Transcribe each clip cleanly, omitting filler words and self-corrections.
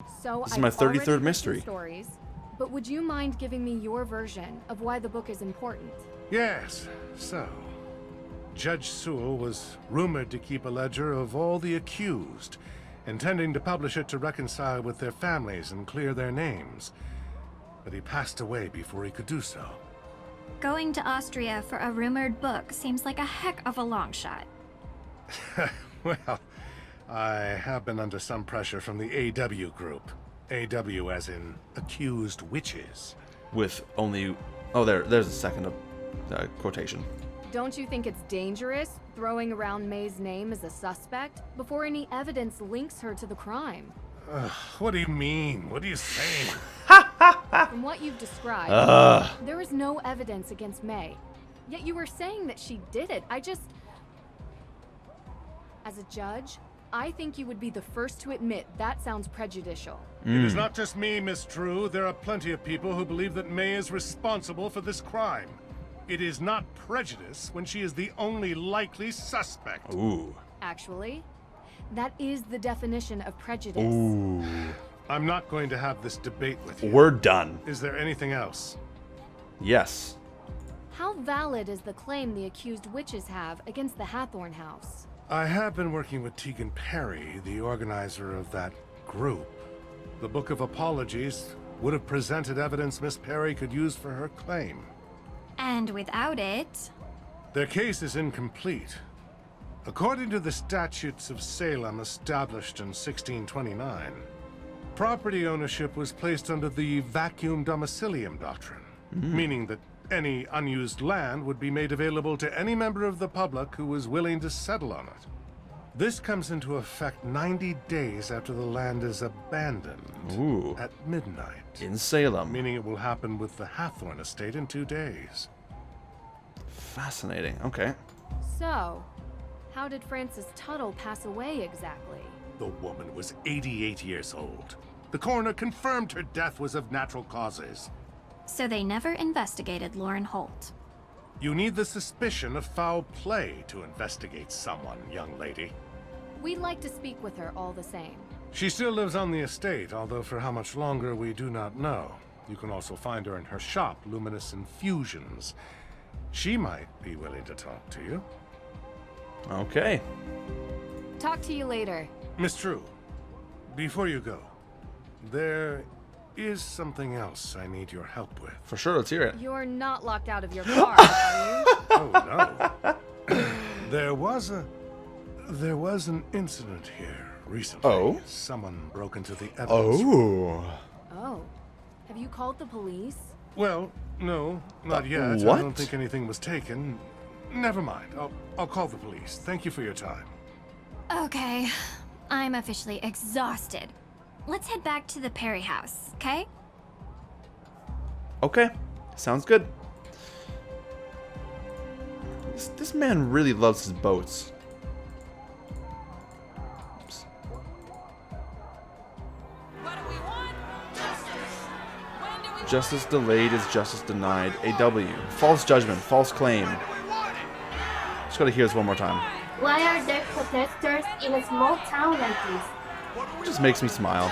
So This is my 33rd mystery. Stories, but would you mind giving me your version of why the book is important? Yes, so Judge Sewell was rumored to keep a ledger of all the accused, intending to publish it to reconcile with their families and clear their names. But he passed away before he could do so. Going to Austria for a rumored book seems like a heck of a long shot. Well, I have been under some pressure from the AW group. AW as in accused witches. With only... Oh, there's a second quotation. Don't you think it's dangerous throwing around May's name as a suspect before any evidence links her to the crime? What do you mean? What are you saying? From what you've described, there is no evidence against May. Yet you were saying that she did it. As a judge, I think you would be the first to admit that sounds prejudicial. It is not just me, Miss Drew. There are plenty of people who believe that May is responsible for this crime. It is not prejudice when she is the only likely suspect. Ooh. Actually, that is the definition of prejudice. Ooh. I'm not going to have this debate with you. We're done. Is there anything else? Yes. How valid is the claim the accused witches have against the Hathorn House? I have been working with Tegan Perry, the organizer of that group. The Book of Apologies would have presented evidence Miss Perry could use for her claim. And without it... Their case is incomplete. According to the statutes of Salem established in 1629, property ownership was placed under the vacuum domicilium doctrine, meaning that any unused land would be made available to any member of the public who was willing to settle on it. This comes into effect 90 days after the land is abandoned. Ooh. At midnight. In Salem. Meaning it will happen with the Hathorn estate in 2 days. Fascinating. Okay. So, how did Frances Tuttle pass away exactly? The woman was 88 years old. The coroner confirmed her death was of natural causes. So they never investigated Lauren Holt. You need the suspicion of foul play to investigate someone, young lady. We'd like to speak with her all the same. She still lives on the estate, although for how much longer we do not know. You can also find her in her shop, Luminous Infusions. She might be willing to talk to you. Okay. Talk to you later. Miss True, before you go, there is something else I need your help with. For sure, let's hear it. You're not locked out of your car, are you? Oh, no. There was an incident here recently. Oh? Someone broke into the evidence. Oh. Have you called the police? Well, no, not yet. what? I don't think anything was taken. Never mind. I'll call the police. Thank you for your time. Okay, I'm officially exhausted. Let's head back to the Perry house, okay? Okay. Sounds good. This man really loves his boats. Oops. Justice delayed is justice denied. AW. False judgment. False claim. Just gotta hear this one more time. Why are there protesters in a small town like this? Just makes me smile.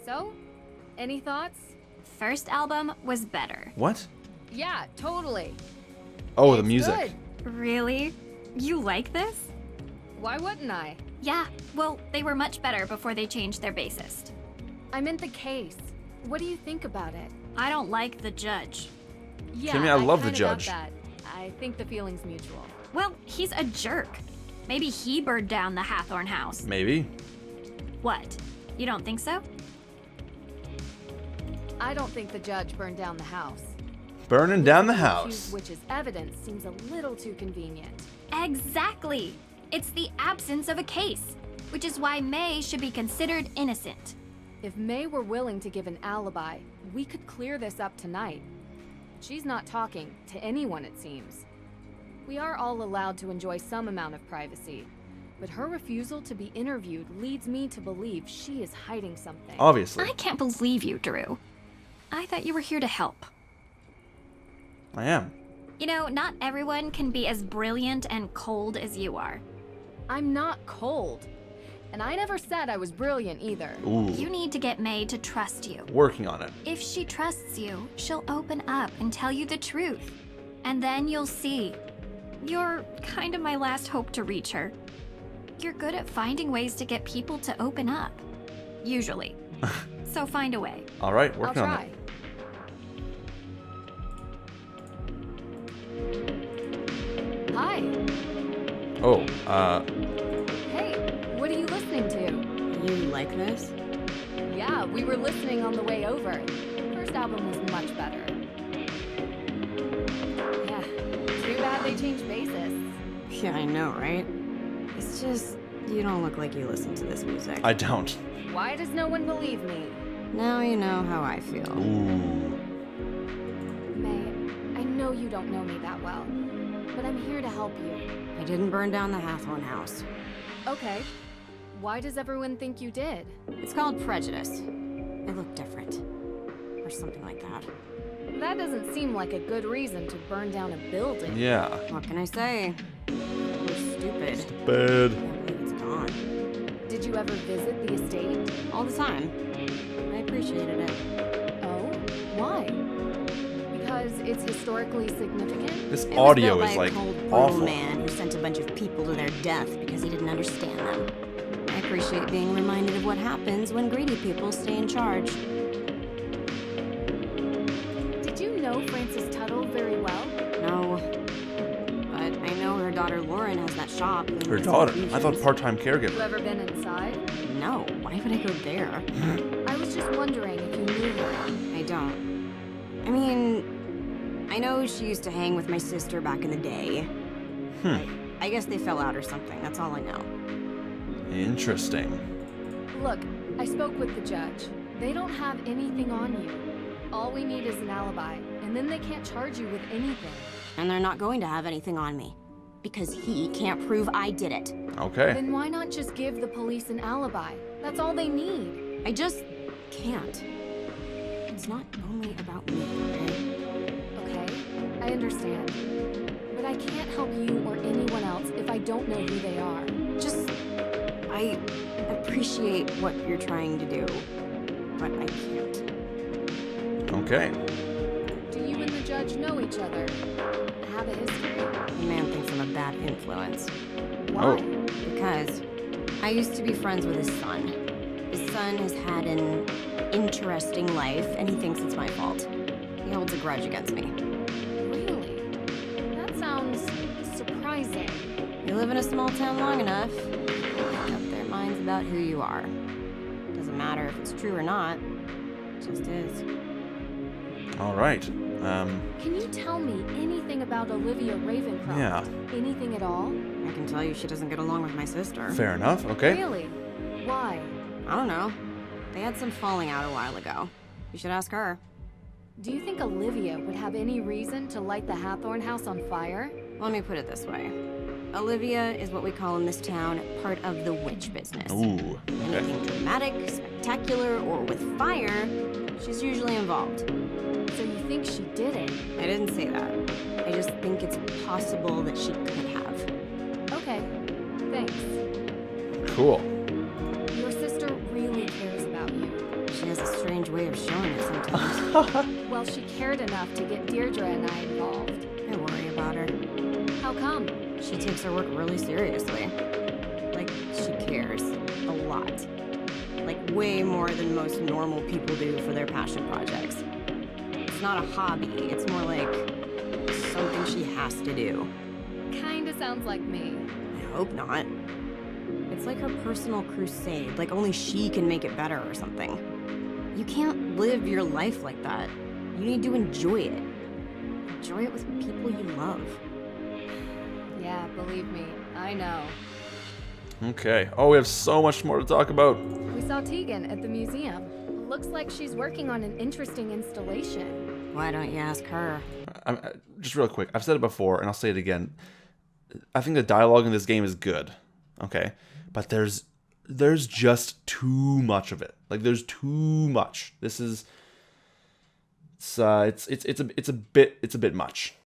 So, any thoughts? First album was better. What? Yeah, totally. Oh, the It's music. good. Really? You like this? Why wouldn't I? Yeah, well, they were much better before they changed their bassist. I meant the case. What do you think about it? I don't like the judge. Yeah, Kimmy, I love the kinda got judge. that. I think the feeling's mutual. Well, he's a jerk. Maybe he burned down the Hathorn house. Maybe. What? You don't think so? I don't think the judge burned down the house. Burning down the Using house. accused witch's evidence seems a little too convenient. Exactly. It's the absence of a case, which is why May should be considered innocent. If May were willing to give an alibi, we could clear this up tonight. She's not talking to anyone, it seems. We are all allowed to enjoy some amount of privacy, but her refusal to be interviewed leads me to believe she is hiding something. Obviously. I can't believe you, Drew. I thought you were here to help. I am. You know, not everyone can be as brilliant and cold as you are. I'm not cold. And I never said I was brilliant either. Ooh. You need to get May to trust you. Working on it. If she trusts you, she'll open up and tell you the truth. And then you'll see. You're kind of my last hope to reach her. You're good at finding ways to get people to open up. Usually. So find a way. All right, I'll working on try. it. Hi. Oh, Hey, what are you listening to? You like this? Yeah, we were listening on the way over. First album was much better. Yeah, too bad they changed bassists. Yeah, I know, right? It's just, you don't look like you listen to this music. I don't. Why does no one believe me? Now you know how I feel. Ooh. May, I know you don't know me that well, but I'm here to help you. I didn't burn down the Hathorne house. Okay. Why does everyone think you did? It's called prejudice. I look different. Or something like that. That doesn't seem like a good reason to burn down a building. Yeah. What can I say? We're stupid. Bad. I can't believe it's gone. Did you ever visit the estate? All the time. I appreciated it. Oh? Why? Because it's historically significant? This It was audio built is by like a cold, brutal awful. man who sent a bunch of people to their death because he didn't understand them. I appreciate being reminded of what happens when greedy people stay in charge. Did you know Frances Tuttle very well? No. But I know her daughter Lauren has that shop. in Her Miss daughter. I Confusions. thought part-time You caregiver. ever been inside? No. Why would I go there? I was just wondering if you knew her. I don't. I mean, I know she used to hang with my sister back in the day. I guess they fell out or something. That's all I know. Interesting. Look, I spoke with the judge. They don't have anything on you. All we need is an alibi, and then they can't charge you with anything. And they're not going to have anything on me. Because he can't prove I did it. Okay. Then why not just give the police an alibi? That's all they need. I just can't. It's not only about me, okay? Okay, I understand. But I can't help you or anyone else if I don't know who they are. Just, I appreciate what you're trying to do, but I can't. Okay. Do you and the judge know each other? Have a history? The man thinks I'm a bad influence. Why? Because I used to be friends with his son. His son has had an interesting life, and he thinks it's my fault. He holds a grudge against me. Really? That sounds surprising. You live in a small town long enough, people make up their minds about who you are. Doesn't matter if it's true or not. It just is. All right. Can you tell me anything about Olivia Ravencroft? Yeah. Anything at all? I can tell you she doesn't get along with my sister. Fair enough. Okay. Really? Why? I don't know. They had some falling out a while ago. You should ask her. Do you think Olivia would have any reason to light the Hathorne house on fire? Let me put it this way. Olivia is what we call in this town part of the witch business. Ooh. Okay. Anything dramatic, spectacular, or with fire, she's usually involved. So you think she did it? I didn't say that. I just think it's possible that she could have. Okay. Thanks. Cool. Your sister really cares about you. She has a strange way of showing it sometimes. Well, she cared enough to get Dierdre and I involved. I worry about her. How come? She takes her work really seriously. Like, she cares. A lot. Like, way more than most normal people do for their passion projects. It's not a hobby, it's more like something she has to do. Kinda sounds like me. I hope not. It's like her personal crusade, like only she can make it better or something. You can't live your life like that. You need to enjoy it. Enjoy it with people you love. Yeah, believe me, I know. Okay. Oh, we have so much more to talk about. We saw Tegan at the museum. Looks like she's working on an interesting installation. Why don't you ask her? Just real quick. I've said it before, and I'll say it again. I think the dialogue in this game is good. Okay, but there's just too much of it. Like, there's too much. This is It's a bit much.